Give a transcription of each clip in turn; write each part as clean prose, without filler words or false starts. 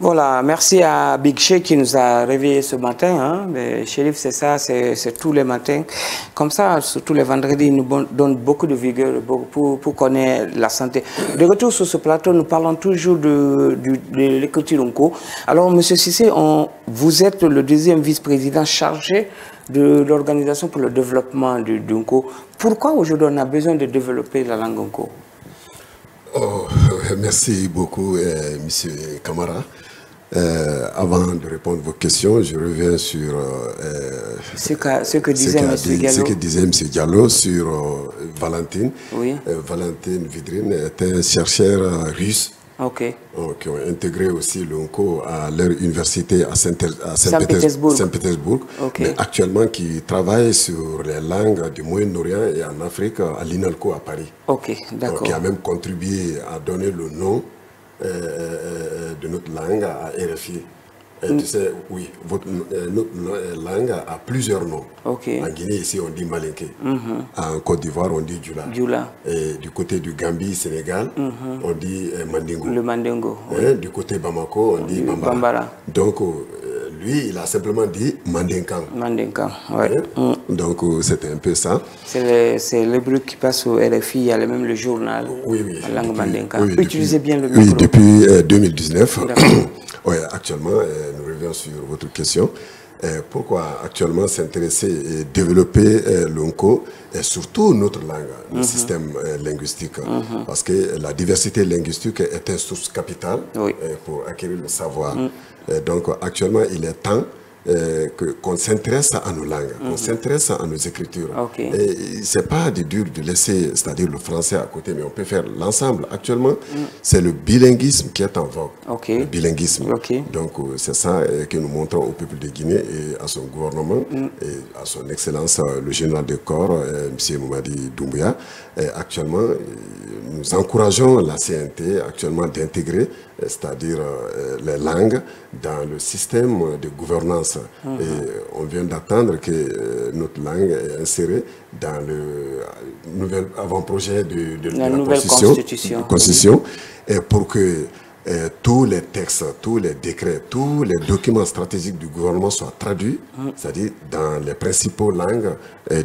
Voilà, merci à Big Sheikh qui nous a réveillés ce matin. Hein. Mais Chérif, c'est ça, c'est tous les matins. Comme ça, tous les vendredis, il nous donne beaucoup de vigueur pour connaître la santé. De retour sur ce plateau, nous parlons toujours de l'écriture Onco. Alors, M. Cissé, vous êtes le deuxième vice-président chargé de l'Organisation pour le développement du Onco. Pourquoi aujourd'hui on a besoin de développer la langue Onco? Merci beaucoup, Monsieur Camara. Avant de répondre à vos questions, je reviens sur ce que disait M. Diallo sur Valentine. Oui. Valentine Vidrine est un chercheur russe. Okay. Qui ont intégré aussi l'ONCO à leur université à Saint-Pétersbourg, Okay. Mais actuellement qui travaille sur les langues du Moyen-Orient et en Afrique à l'INALCO à Paris. Ok, d'accord. Qui a même contribué à donner le nom de notre langue à RFI. Tu sais, oui, notre langue a plusieurs noms. Okay. En Guinée, ici, on dit Malinké. En Côte d'Ivoire, on dit Djoula. Et du côté du Gambie, Sénégal, on dit Mandingo. Le Mandingo. Oui. Du côté Bamako, on dit Bambara. Donc, lui, il a simplement dit Mandinkan. Mandinkan, oui. Donc, c'était un peu ça. C'est le bruit qui passe au RFI, il y a même le journal. Oui. La langue Mandinkan. Utilisez bien le micro. Oui, depuis 2019. Oui, actuellement, nous revenons sur votre question. Pourquoi actuellement s'intéresser et développer l'ONCO et surtout notre langue, le système linguistique? Parce que la diversité linguistique est une source capitale pour acquérir le savoir. Donc actuellement, il est temps qu'on s'intéresse à nos langues, qu'on s'intéresse à nos écritures. Et c'est pas dur de laisser, c'est-à-dire le français à côté, mais on peut faire l'ensemble. Actuellement, c'est le bilinguisme qui est en vogue. Le bilinguisme. Donc c'est ça que nous montrons au peuple de Guinée et à son gouvernement et à son excellence, le général de corps, M. Mamadi Doumbouya. Actuellement, nous encourageons la CNT actuellement d'intégrer, c'est-à-dire les langues, dans le système de gouvernance. Et on vient d'attendre que notre langue est insérée dans le nouvel avant-projet de la nouvelle Constitution. Et pour que tous les textes, tous les décrets, tous les documents stratégiques du gouvernement soient traduits, c'est-à-dire dans les principales langues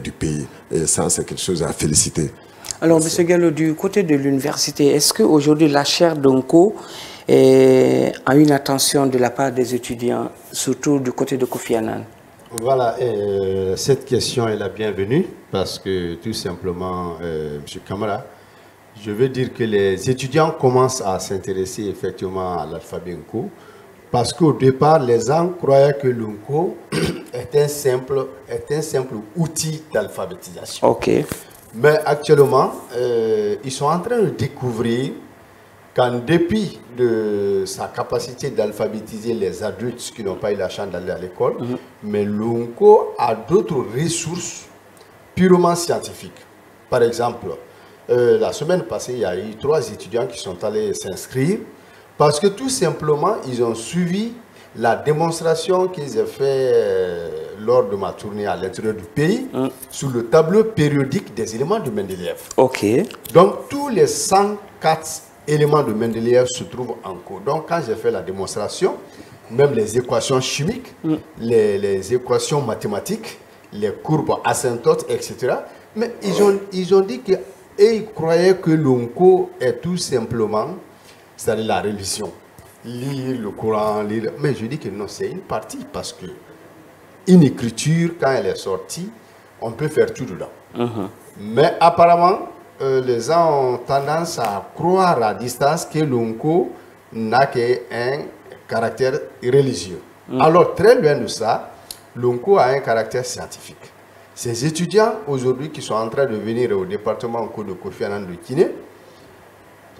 du pays. Et ça, c'est quelque chose à féliciter. Alors, M. Gallo, du côté de l'université, est-ce qu'aujourd'hui la chaire d'Onco a une attention de la part des étudiants, surtout du côté de Kofi Annan? Voilà, cette question est la bienvenue parce que tout simplement, M. Camara, je veux dire que les étudiants commencent à s'intéresser effectivement à l'alphabet Nko parce qu'au départ, les gens croyaient que l'Nko est un simple outil d'alphabétisation. Mais actuellement, ils sont en train de découvrir qu'en dépit de sa capacité d'alphabétiser les adultes qui n'ont pas eu la chance d'aller à l'école, mais l'Nko a d'autres ressources purement scientifiques. Par exemple, la semaine passée, il y a eu 3 étudiants qui sont allés s'inscrire parce que tout simplement, ils ont suivi la démonstration qu'ils ont fait lors de ma tournée à l'intérieur du pays sur le tableau périodique des éléments de Mendeleïev. Donc, tous les 104 éléments de Mendeleïev se trouvent en cours. Donc, quand j'ai fait la démonstration, même les équations chimiques, les équations mathématiques, les courbes asymptotes, etc. Mais ils ont dit qu'ils croyaient que l'Onco est tout simplement, c'est-à-dire la religion. Lire le Coran, lire... Mais je dis que non, c'est une partie parce que une écriture, quand elle est sortie, on peut faire tout dedans. Mais apparemment, les gens ont tendance à croire à distance que l'Onco n'a qu'un caractère religieux. Alors, très loin de ça, l'Onco a un caractère scientifique. Ces étudiants, aujourd'hui, qui sont en train de venir au département Onco de Kofi Annan de Guinée,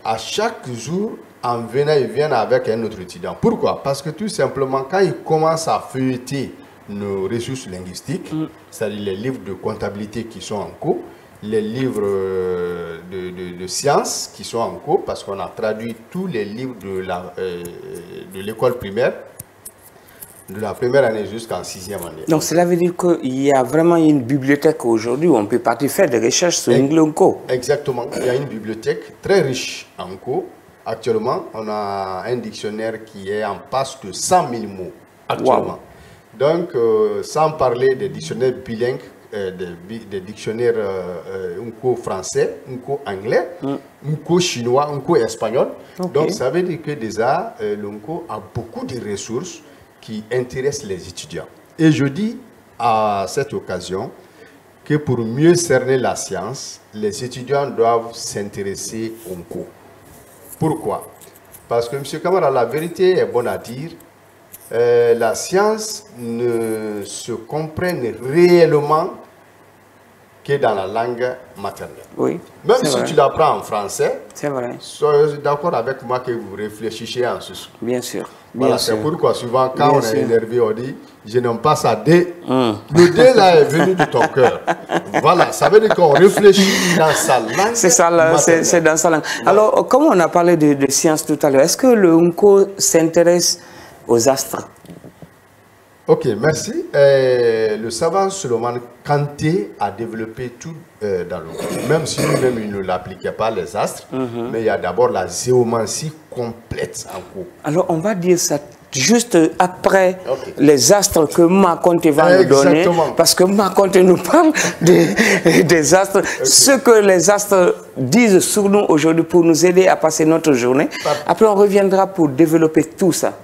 à chaque jour, en venant, ils viennent avec un autre étudiant. Pourquoi? Parce que tout simplement, quand ils commencent à feuilleter nos ressources linguistiques, c'est-à-dire les livres de comptabilité qui sont en cours, les livres de sciences qui sont en cours, parce qu'on a traduit tous les livres de l'école primaire, de la première année jusqu'en 6e année. Donc cela veut dire qu'il y a vraiment une bibliothèque aujourd'hui où on peut partir faire des recherches sur l'Onco. Exactement. Il y a une bibliothèque très riche en cours Actuellement, on a un dictionnaire qui est en passe de 100 000 mots. Actuellement. Wow. Donc, sans parler des dictionnaires bilingues, des dictionnaires français, anglais, chinois, espagnol. Okay. Donc, ça veut dire que déjà, l'UNCO a beaucoup de ressources qui intéressent les étudiants. Et je dis à cette occasion que pour mieux cerner la science, les étudiants doivent s'intéresser au UNCO. Pourquoi? Parce que, M. Camara, la vérité est bonne à dire, la science ne se comprend réellement que dans la langue maternelle. Oui, même si vrai. Tu l'apprends en français, c'est vrai. Soyez d'accord avec moi que vous réfléchissez en ce sens. Bien sûr. Voilà, c'est pourquoi souvent quand on est énervé, on dit je n'aime pas ça dé. Le dé là est venu de ton cœur. Voilà, ça veut dire qu'on réfléchit dans sa langue. C'est ça, c'est dans sa langue. Ouais. Alors, comme on a parlé de science tout à l'heure, est-ce que le UNCO s'intéresse aux astres? Ok, merci. Le savant Solomon Kanté a développé tout dans le même si lui-même il ne l'appliquait pas les astres, mais il y a d'abord la géomancie complète en cours. Alors on va dire ça juste après les astres que Makonte va nous donner, parce que Makonte nous parle des astres, ce que les astres disent sur nous aujourd'hui pour nous aider à passer notre journée. Après on reviendra pour développer tout ça.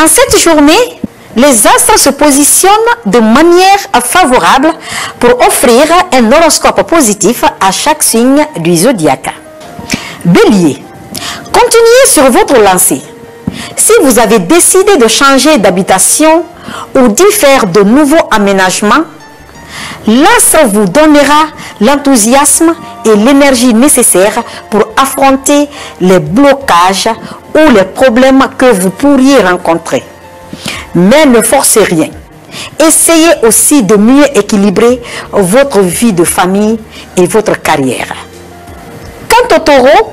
En cette journée, les astres se positionnent de manière favorable pour offrir un horoscope positif à chaque signe du zodiaque. Bélier, continuez sur votre lancée. Si vous avez décidé de changer d'habitation ou d'y faire de nouveaux aménagements, l'astre vous donnera l'enthousiasme et l'énergie nécessaire pour affronter les blocages ou les problèmes que vous pourriez rencontrer. Mais ne forcez rien. Essayez aussi de mieux équilibrer votre vie de famille et votre carrière. Quant aux taureaux,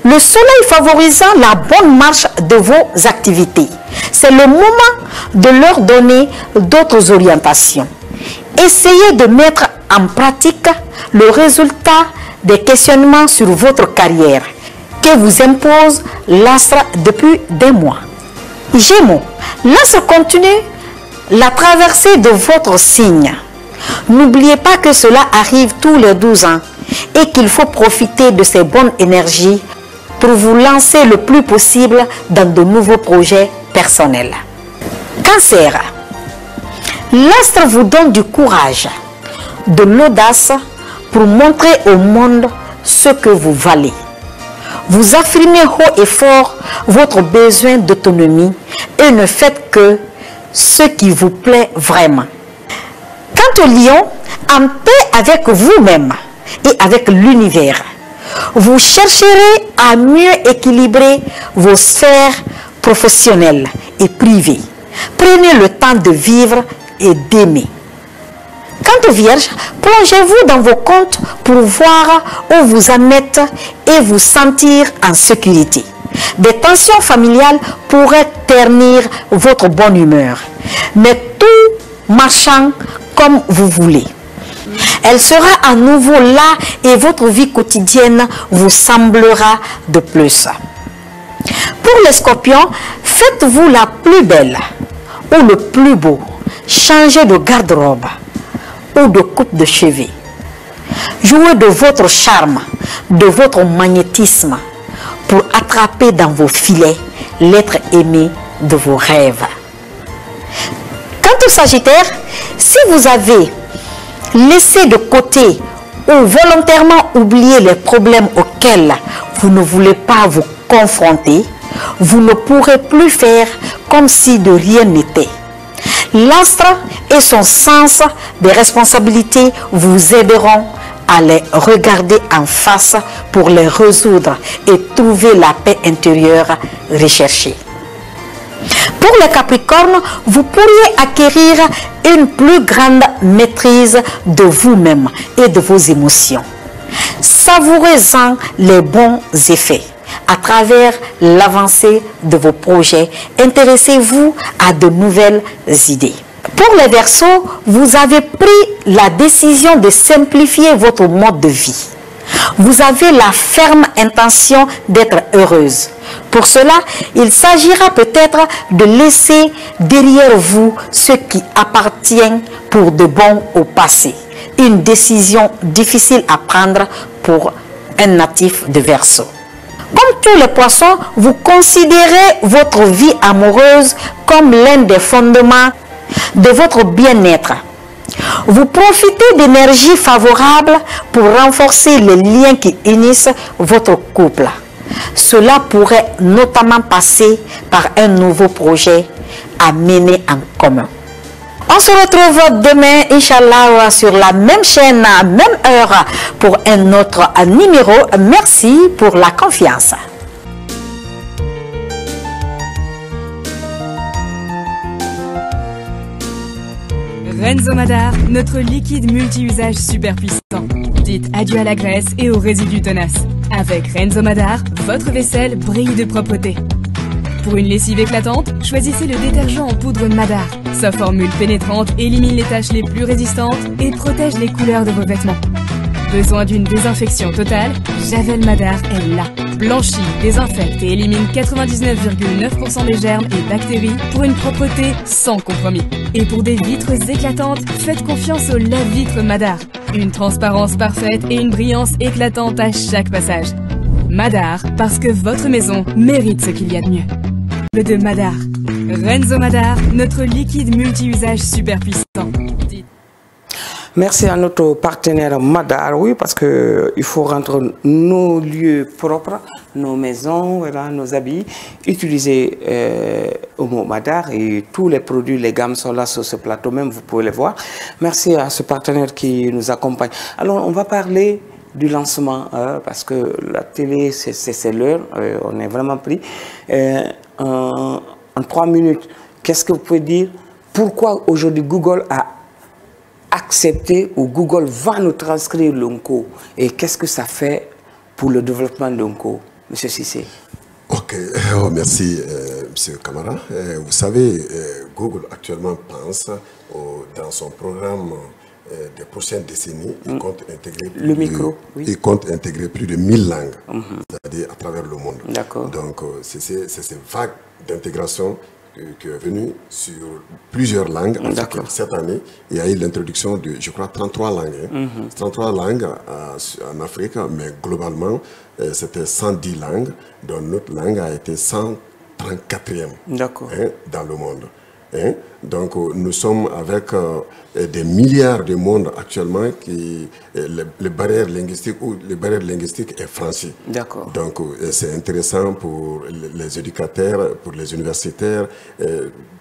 le soleil favorisant la bonne marche de vos activités, c'est le moment de leur donner d'autres orientations. Essayez de mettre en pratique le résultat des questionnements sur votre carrière que vous impose l'astre depuis des mois. Gémeaux, l'astre continue la traversée de votre signe. N'oubliez pas que cela arrive tous les 12 ans et qu'il faut profiter de ces bonnes énergies pour vous lancer le plus possible dans de nouveaux projets personnels. Cancer, l'astre vous donne du courage, de l'audace pour montrer au monde ce que vous valez. Vous affirmez haut et fort votre besoin d'autonomie et ne faites que ce qui vous plaît vraiment. Quant au lion, en paix avec vous-même et avec l'univers, vous chercherez à mieux équilibrer vos sphères professionnelles et privées. Prenez le temps de vivre et d'aimer. Quant aux vierges, plongez-vous dans vos comptes pour voir où vous en êtes et vous sentir en sécurité. Des tensions familiales pourraient ternir votre bonne humeur, mais tout marchant comme vous voulez. Elle sera à nouveau là et votre vie quotidienne vous semblera de plus. Pour les scorpions, faites-vous la plus belle ou le plus beau. Changez de garde-robe ou de coupe de cheveux. Jouez de votre charme, de votre magnétisme pour attraper dans vos filets l'être aimé de vos rêves. Quant au Sagittaire, si vous avez laissé de côté ou volontairement oublié les problèmes auxquels vous ne voulez pas vous confronter, vous ne pourrez plus faire comme si de rien n'était. L'astre et son sens des responsabilités vous aideront à les regarder en face pour les résoudre et trouver la paix intérieure recherchée. Pour les Capricornes, vous pourriez acquérir une plus grande maîtrise de vous-même et de vos émotions. Savourez-en les bons effets. À travers l'avancée de vos projets, intéressez-vous à de nouvelles idées. Pour les Verseaux, vous avez pris la décision de simplifier votre mode de vie. Vous avez la ferme intention d'être heureuse. Pour cela, il s'agira peut-être de laisser derrière vous ce qui appartient pour de bon au passé. Une décision difficile à prendre pour un natif de Verseau. Comme tous les poissons, vous considérez votre vie amoureuse comme l'un des fondements de votre bien-être. Vous profitez d'énergies favorables pour renforcer les liens qui unissent votre couple. Cela pourrait notamment passer par un nouveau projet à mener en commun. On se retrouve demain, Inch'Allah, sur la même chaîne, même heure, pour un autre numéro. Merci pour la confiance. Renzo Madar, notre liquide multi-usage super puissant. Dites adieu à la graisse et aux résidus tenaces. Avec Renzo Madar, votre vaisselle brille de propreté. Pour une lessive éclatante, choisissez le détergent en poudre Madar. Sa formule pénétrante élimine les taches les plus résistantes et protège les couleurs de vos vêtements. Besoin d'une désinfection totale? Javel Madar est là. Blanchit, désinfecte et élimine 99,9% des germes et bactéries pour une propreté sans compromis. Et pour des vitres éclatantes, faites confiance au lave-vitre Madar. Une transparence parfaite et une brillance éclatante à chaque passage. Madar, parce que votre maison mérite ce qu'il y a de mieux. Le de Madar. Renzo Madar, notre liquide multi-usage super puissant. Merci à notre partenaire Madar, oui, parce qu'il faut rendre nos lieux propres, nos maisons, voilà, nos habits, utiliser au mot Madar, et tous les produits, les gammes sont là sur ce plateau, même vous pouvez les voir. Merci à ce partenaire qui nous accompagne. Alors, on va parler du lancement, parce que la télé, c'est l'heure, on est vraiment pris. En 3 minutes, qu'est-ce que vous pouvez dire? Pourquoi aujourd'hui Google a accepté, ou Google va nous transcrire l'ONCO, et qu'est-ce que ça fait pour le développement de l'ONCO, M. Cissé? Ok, merci M. Camara. Vous savez, Google actuellement pense dans son programme des prochaines décennies, il compte intégrer plus de 1000 langues, c'est-à-dire à travers le monde. D'accord. Donc c'est ces vagues d'intégration qui est venu sur plusieurs langues. Cette année, il y a eu l'introduction de, je crois, 33 langues. 33 langues en Afrique, mais globalement, c'était 110 langues, dont notre langue a été 134e dans le monde. Donc, nous sommes avec des milliards de monde actuellement qui les barrières linguistiques est franchie. D'accord. Donc, c'est intéressant pour les éducateurs, pour les universitaires,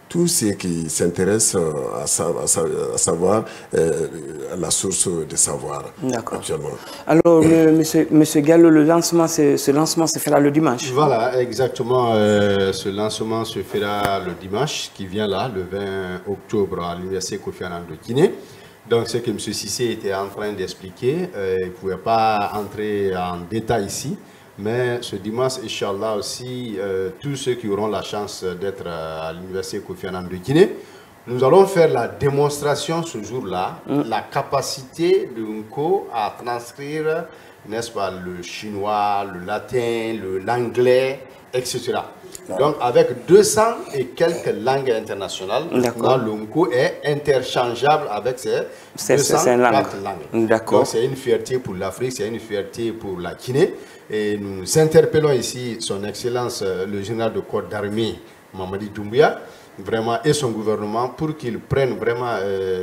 tous ceux qui s'intéressent à savoir la source de savoir actuellement. Alors, monsieur Gallo, ce lancement se fera le dimanche. Voilà, exactement. Ce lancement se fera le dimanche qui vient là, le 20 octobre, à l'Université Kofi Annan de Guinée. Donc, ce que M. Cissé était en train d'expliquer, il ne pouvait pas entrer en détail ici. Mais ce dimanche, Inch'Allah aussi, tous ceux qui auront la chance d'être à l'Université Kofi Annan de Guinée, nous allons faire la démonstration ce jour-là, la capacité de l'ONCO à transcrire, n'est-ce pas, le chinois, le latin, l'anglais, etc. Donc, avec 200 et quelques langues internationales, l'ONCO est interchangeable avec ces 200 langues. Donc, c'est une fierté pour l'Afrique, c'est une fierté pour la Guinée. Et nous interpellons ici son Excellence, le général de corps d'armée, Mamadi Doumbouya, vraiment, et son gouvernement, pour qu'ils prennent vraiment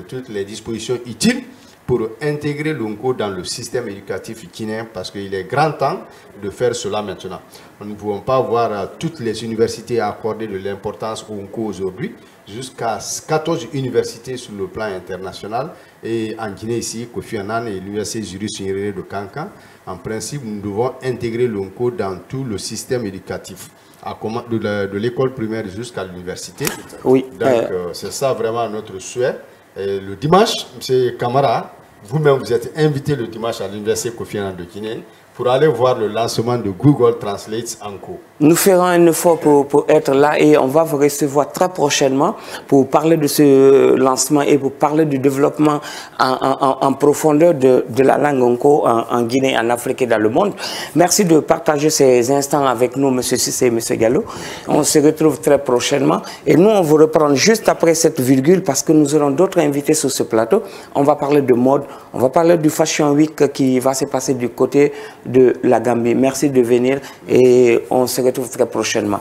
toutes les dispositions utiles pour intégrer l'ONCO dans le système éducatif guinéen, parce qu'il est grand temps de faire cela maintenant. Nous ne pouvons pas voir toutes les universités accorder de l'importance au ONCO aujourd'hui, jusqu'à 14 universités sur le plan international. Et en Guinée ici, Kofi Annan et l'université Julius Nyerere de Kankan, en principe, nous devons intégrer l'ONCO dans tout le système éducatif. de l'école primaire jusqu'à l'université. Oui. Donc, c'est ça vraiment notre souhait. Et le dimanche, M. Camara, vous-même, vous êtes invité le dimanche à l'université Kofi Annan de Guinée pour aller voir le lancement de Google Translate en cours. Nous ferons un effort pour être là et on va vous recevoir très prochainement pour parler de ce lancement et pour parler du développement en profondeur de la langue Nko en Guinée, en Afrique et dans le monde. Merci de partager ces instants avec nous, M. Cissé et M. Gallo. On se retrouve très prochainement et nous, on vous reprend juste après cette virgule parce que nous aurons d'autres invités sur ce plateau. On va parler de mode, on va parler du Fashion Week qui va se passer du côté de la Gambie. Merci de venir et on se retrouve très prochainement.